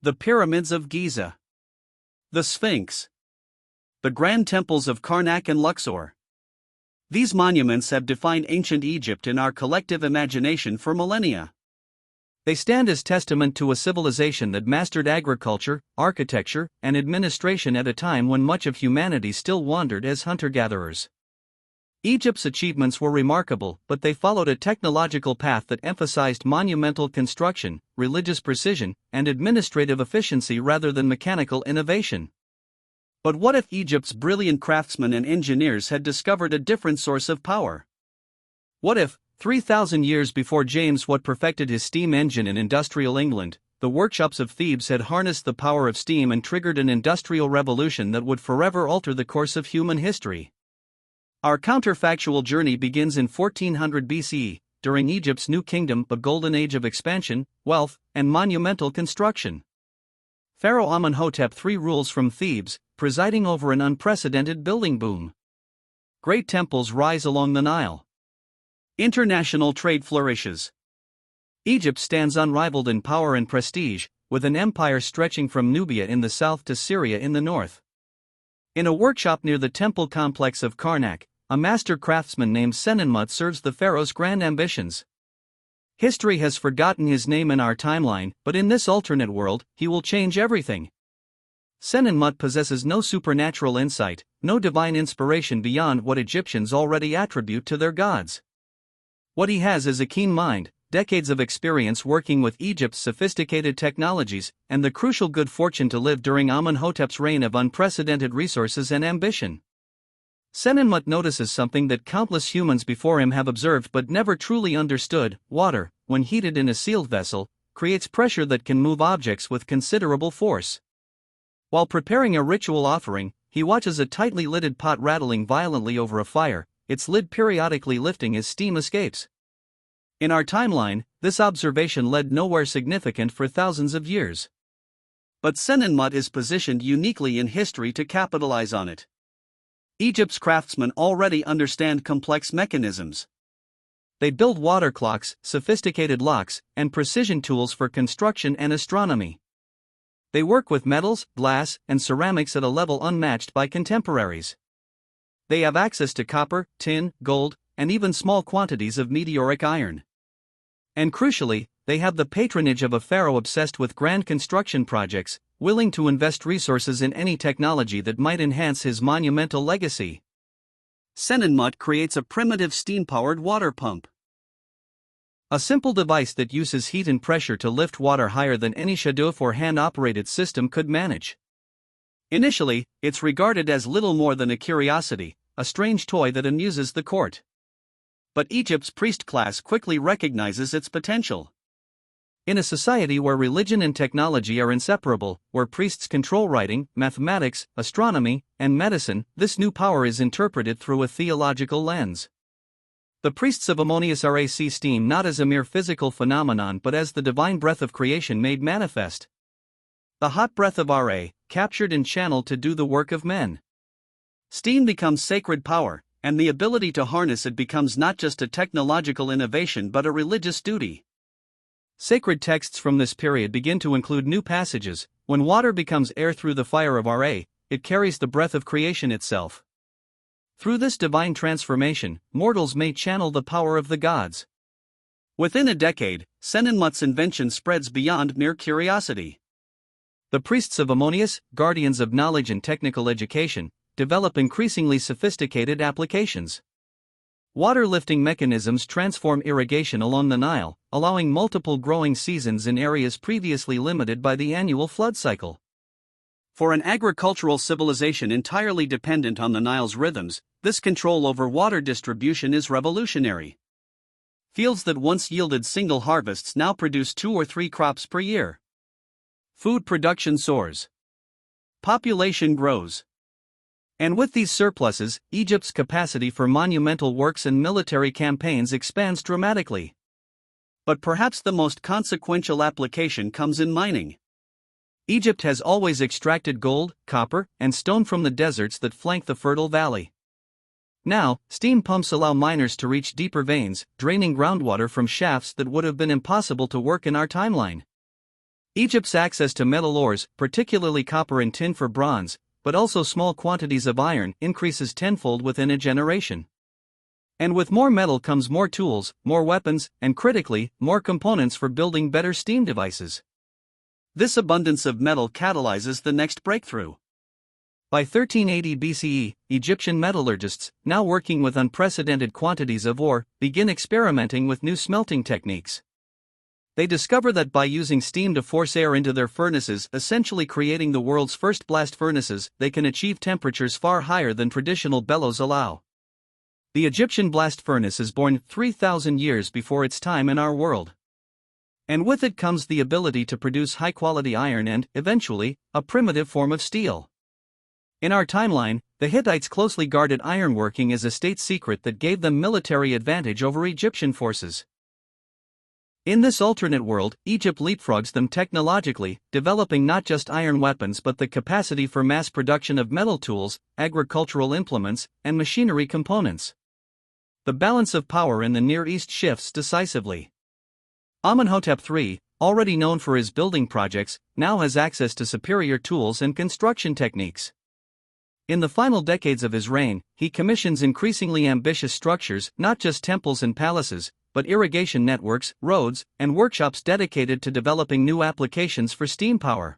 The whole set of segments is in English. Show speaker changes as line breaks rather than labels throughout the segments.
The Pyramids of Giza. The Sphinx. The Grand Temples of Karnak and Luxor. These monuments have defined ancient Egypt in our collective imagination for millennia. They stand as testament to a civilization that mastered agriculture, architecture, and administration at a time when much of humanity still wandered as hunter-gatherers. Egypt's achievements were remarkable, but they followed a technological path that emphasized monumental construction, religious precision, and administrative efficiency rather than mechanical innovation. But what if Egypt's brilliant craftsmen and engineers had discovered a different source of power? What if, 3,000 years before James Watt perfected his steam engine in industrial England, the workshops of Thebes had harnessed the power of steam and triggered an industrial revolution that would forever alter the course of human history? Our counterfactual journey begins in 1400 BCE, during Egypt's New Kingdom, a golden age of expansion, wealth, and monumental construction. Pharaoh Amenhotep III rules from Thebes, presiding over an unprecedented building boom. Great temples rise along the Nile. International trade flourishes. Egypt stands unrivaled in power and prestige, with an empire stretching from Nubia in the south to Syria in the north. In a workshop near the temple complex of Karnak, a master craftsman named Senenmut serves the pharaoh's grand ambitions. History has forgotten his name in our timeline, but in this alternate world, he will change everything. Senenmut possesses no supernatural insight, no divine inspiration beyond what Egyptians already attribute to their gods. What he has is a keen mind, decades of experience working with Egypt's sophisticated technologies, and the crucial good fortune to live during Amenhotep's reign of unprecedented resources and ambition. Senenmut notices something that countless humans before him have observed but never truly understood: water, when heated in a sealed vessel, creates pressure that can move objects with considerable force. While preparing a ritual offering, he watches a tightly lidded pot rattling violently over a fire, its lid periodically lifting as steam escapes. In our timeline, this observation led nowhere significant for thousands of years. But Senenmut is positioned uniquely in history to capitalize on it. Egypt's craftsmen already understand complex mechanisms. They build water clocks, sophisticated locks, and precision tools for construction and astronomy. They work with metals, glass, and ceramics at a level unmatched by contemporaries. They have access to copper, tin, gold, and even small quantities of meteoric iron. And crucially, they have the patronage of a pharaoh obsessed with grand construction projects, willing to invest resources in any technology that might enhance his monumental legacy. Senenmut creates a primitive steam-powered water pump. A simple device that uses heat and pressure to lift water higher than any shaduf or hand-operated system could manage. Initially, it's regarded as little more than a curiosity, a strange toy that amuses the court. But Egypt's priest class quickly recognizes its potential. In a society where religion and technology are inseparable, where priests control writing, mathematics, astronomy, and medicine, this new power is interpreted through a theological lens. The priests of Ammonius Ra see steam not as a mere physical phenomenon but as the divine breath of creation made manifest. The hot breath of Ra, captured and channeled to do the work of men. Steam becomes sacred power, and the ability to harness it becomes not just a technological innovation but a religious duty. Sacred texts from this period begin to include new passages. When water becomes air through the fire of Ra, it carries the breath of creation itself. Through this divine transformation, mortals may channel the power of the gods. Within a decade, Senenmut's invention spreads beyond mere curiosity. The priests of Ammonius, guardians of knowledge and technical education, develop increasingly sophisticated applications. Water-lifting mechanisms transform irrigation along the Nile, allowing multiple growing seasons in areas previously limited by the annual flood cycle. For an agricultural civilization entirely dependent on the Nile's rhythms, this control over water distribution is revolutionary. Fields that once yielded single harvests now produce 2 or 3 crops per year. Food production soars. Population grows. And with these surpluses, Egypt's capacity for monumental works and military campaigns expands dramatically. But perhaps the most consequential application comes in mining. Egypt has always extracted gold, copper, and stone from the deserts that flank the fertile valley. Now, steam pumps allow miners to reach deeper veins, draining groundwater from shafts that would have been impossible to work in our timeline. Egypt's access to metal ores, particularly copper and tin for bronze, but also small quantities of iron, increases tenfold within a generation. And with more metal comes more tools, more weapons, and critically, more components for building better steam devices. This abundance of metal catalyzes the next breakthrough. By 1380 BCE, Egyptian metallurgists, now working with unprecedented quantities of ore, begin experimenting with new smelting techniques. They discover that by using steam to force air into their furnaces, essentially creating the world's first blast furnaces, they can achieve temperatures far higher than traditional bellows allow. The Egyptian blast furnace is born 3,000 years before its time in our world. And with it comes the ability to produce high-quality iron and, eventually, a primitive form of steel. In our timeline, the Hittites closely guarded ironworking as a state secret that gave them military advantage over Egyptian forces. In this alternate world, Egypt leapfrogs them technologically, developing not just iron weapons but the capacity for mass production of metal tools, agricultural implements, and machinery components. The balance of power in the Near East shifts decisively. Amenhotep III, already known for his building projects, now has access to superior tools and construction techniques. In the final decades of his reign, he commissions increasingly ambitious structures, not just temples and palaces, but irrigation networks, roads, and workshops dedicated to developing new applications for steam power.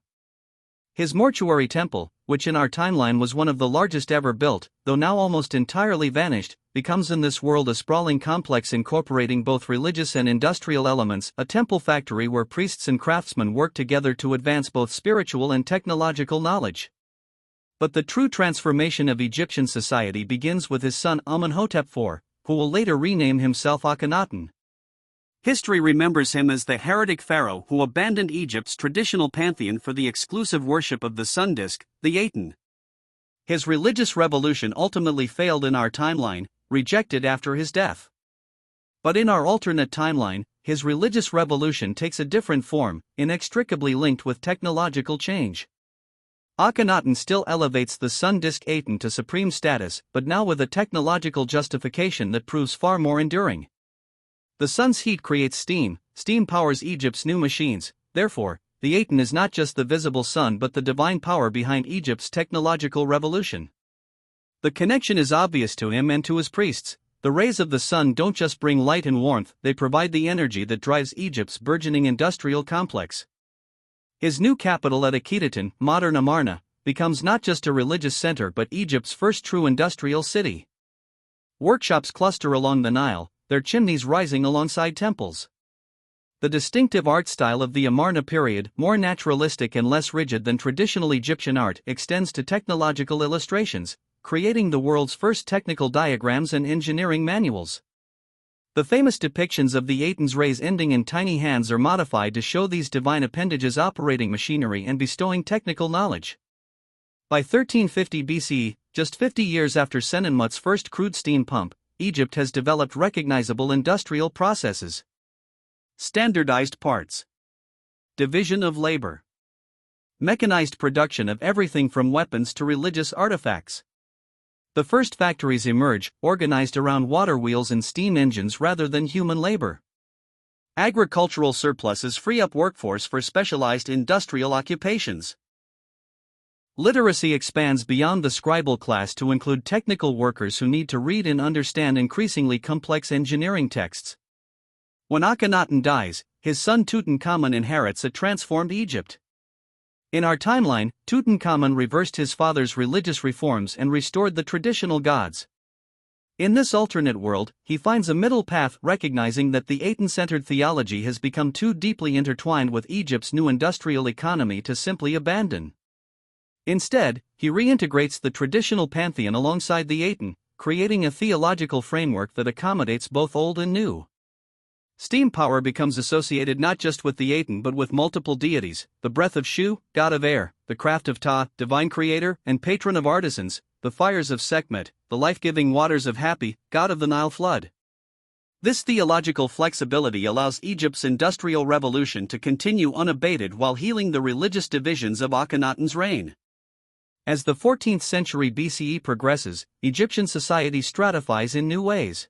His mortuary temple, which in our timeline was one of the largest ever built, though now almost entirely vanished, becomes in this world a sprawling complex incorporating both religious and industrial elements, a temple factory where priests and craftsmen work together to advance both spiritual and technological knowledge. But the true transformation of Egyptian society begins with his son Amenhotep IV, who will later rename himself Akhenaten. History remembers him as the heretic pharaoh who abandoned Egypt's traditional pantheon for the exclusive worship of the sun disk, the Aten. His religious revolution ultimately failed in our timeline, rejected after his death. But in our alternate timeline, his religious revolution takes a different form, inextricably linked with technological change. Akhenaten still elevates the sun disk Aten to supreme status, but now with a technological justification that proves far more enduring. The sun's heat creates steam, steam powers Egypt's new machines, therefore, the Aten is not just the visible sun but the divine power behind Egypt's technological revolution. The connection is obvious to him and to his priests. The rays of the sun don't just bring light and warmth, they provide the energy that drives Egypt's burgeoning industrial complex. His new capital at Akhenaten, modern Amarna, becomes not just a religious center but Egypt's first true industrial city. Workshops cluster along the Nile, their chimneys rising alongside temples. The distinctive art style of the Amarna period, more naturalistic and less rigid than traditional Egyptian art, extends to technological illustrations, creating the world's first technical diagrams and engineering manuals. The famous depictions of the Aten's rays ending in tiny hands are modified to show these divine appendages operating machinery and bestowing technical knowledge. By 1350 BCE, just 50 years after Senenmut's first crude steam pump, Egypt has developed recognizable industrial processes. Standardized parts. Division of labor. Mechanized production of everything from weapons to religious artifacts. The first factories emerge, organized around water wheels and steam engines rather than human labor. Agricultural surpluses free up workforce for specialized industrial occupations. Literacy expands beyond the scribal class to include technical workers who need to read and understand increasingly complex engineering texts. When Akhenaten dies, his son Tutankhamun inherits a transformed Egypt. In our timeline, Tutankhamun reversed his father's religious reforms and restored the traditional gods. In this alternate world, he finds a middle path, recognizing that the Aten-centered theology has become too deeply intertwined with Egypt's new industrial economy to simply abandon. Instead, he reintegrates the traditional pantheon alongside the Aten, creating a theological framework that accommodates both old and new. Steam power becomes associated not just with the Aten but with multiple deities: the breath of Shu, god of air; the craft of Ta, divine creator and patron of artisans; the fires of Sekhmet, the life-giving waters of Hapi, god of the Nile flood. This theological flexibility allows Egypt's industrial revolution to continue unabated while healing the religious divisions of Akhenaten's reign. As the 14th century BCE progresses, Egyptian society stratifies in new ways.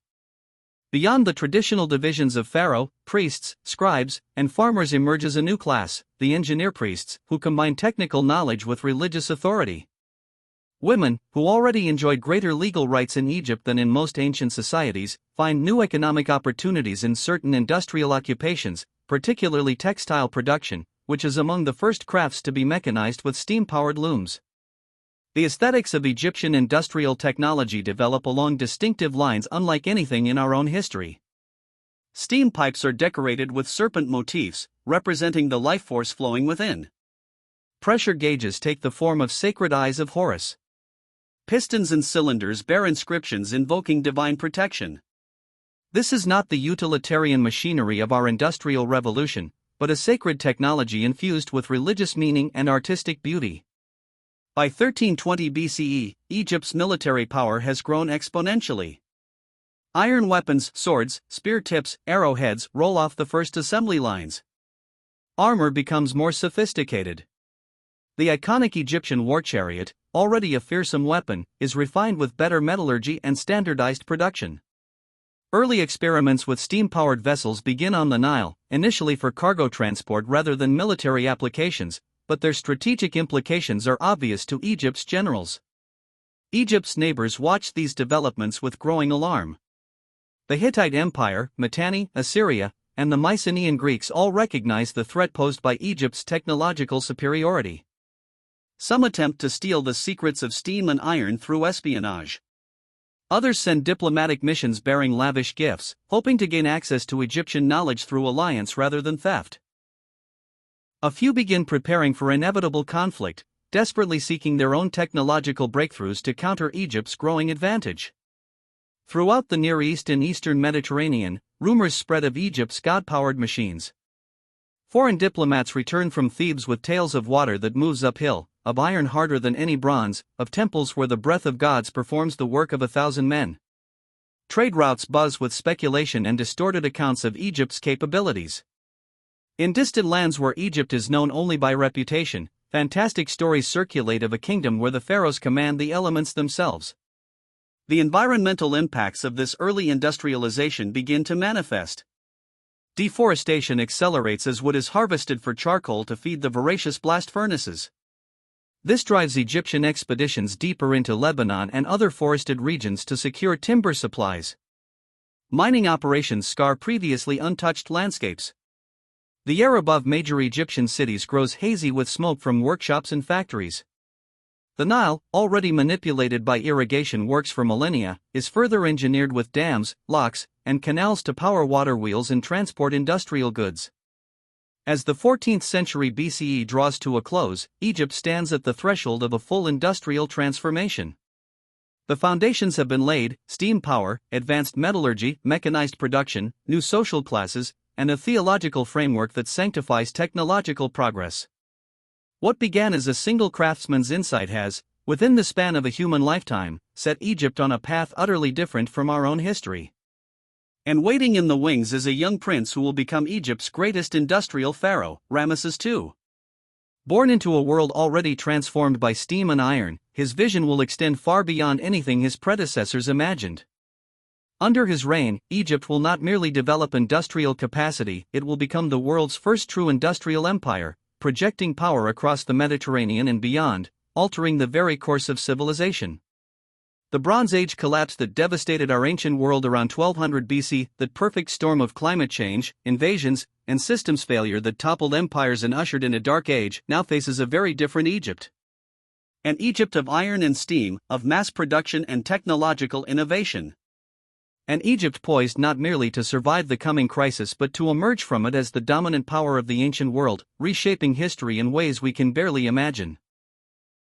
Beyond the traditional divisions of pharaoh, priests, scribes, and farmers emerges a new class, the engineer priests, who combine technical knowledge with religious authority. Women, who already enjoyed greater legal rights in Egypt than in most ancient societies, find new economic opportunities in certain industrial occupations, particularly textile production, which is among the first crafts to be mechanized with steam-powered looms. The aesthetics of Egyptian industrial technology develop along distinctive lines unlike anything in our own history. Steam pipes are decorated with serpent motifs, representing the life force flowing within. Pressure gauges take the form of sacred eyes of Horus. Pistons and cylinders bear inscriptions invoking divine protection. This is not the utilitarian machinery of our industrial revolution, but a sacred technology infused with religious meaning and artistic beauty. By 1320 BCE, Egypt's military power has grown exponentially. Iron weapons, swords, spear tips, arrowheads roll off the first assembly lines. Armor becomes more sophisticated. The iconic Egyptian war chariot, already a fearsome weapon, is refined with better metallurgy and standardized production. Early experiments with steam-powered vessels begin on the Nile, initially for cargo transport rather than military applications, but their strategic implications are obvious to Egypt's generals. Egypt's neighbors watched these developments with growing alarm. The Hittite Empire, Mitanni, Assyria, and the Mycenaean Greeks all recognized the threat posed by Egypt's technological superiority. Some attempt to steal the secrets of steam and iron through espionage. Others send diplomatic missions bearing lavish gifts, hoping to gain access to Egyptian knowledge through alliance rather than theft. A few begin preparing for inevitable conflict, desperately seeking their own technological breakthroughs to counter Egypt's growing advantage. Throughout the Near East and Eastern Mediterranean, rumors spread of Egypt's god-powered machines. Foreign diplomats return from Thebes with tales of water that moves uphill, of iron harder than any bronze, of temples where the breath of gods performs the work of 1,000 men. Trade routes buzz with speculation and distorted accounts of Egypt's capabilities. In distant lands where Egypt is known only by reputation, fantastic stories circulate of a kingdom where the pharaohs command the elements themselves. The environmental impacts of this early industrialization begin to manifest. Deforestation accelerates as wood is harvested for charcoal to feed the voracious blast furnaces. This drives Egyptian expeditions deeper into Lebanon and other forested regions to secure timber supplies. Mining operations scar previously untouched landscapes. The air above major Egyptian cities grows hazy with smoke from workshops and factories. The Nile, already manipulated by irrigation works for millennia, is further engineered with dams, locks, and canals to power water wheels and transport industrial goods. As the 14th century BCE draws to a close, Egypt stands at the threshold of a full industrial transformation. The foundations have been laid: steam power, advanced metallurgy, mechanized production, new social classes, and a theological framework that sanctifies technological progress. What began as a single craftsman's insight has, within the span of a human lifetime, set Egypt on a path utterly different from our own history. And waiting in the wings is a young prince who will become Egypt's greatest industrial pharaoh, Ramesses II. Born into a world already transformed by steam and iron, his vision will extend far beyond anything his predecessors imagined. Under his reign, Egypt will not merely develop industrial capacity, it will become the world's first true industrial empire, projecting power across the Mediterranean and beyond, altering the very course of civilization. The Bronze Age collapse that devastated our ancient world around 1200 BC, that perfect storm of climate change, invasions, and systems failure that toppled empires and ushered in a dark age, now faces a very different Egypt. An Egypt of iron and steam, of mass production and technological innovation. An Egypt poised not merely to survive the coming crisis but to emerge from it as the dominant power of the ancient world, reshaping history in ways we can barely imagine.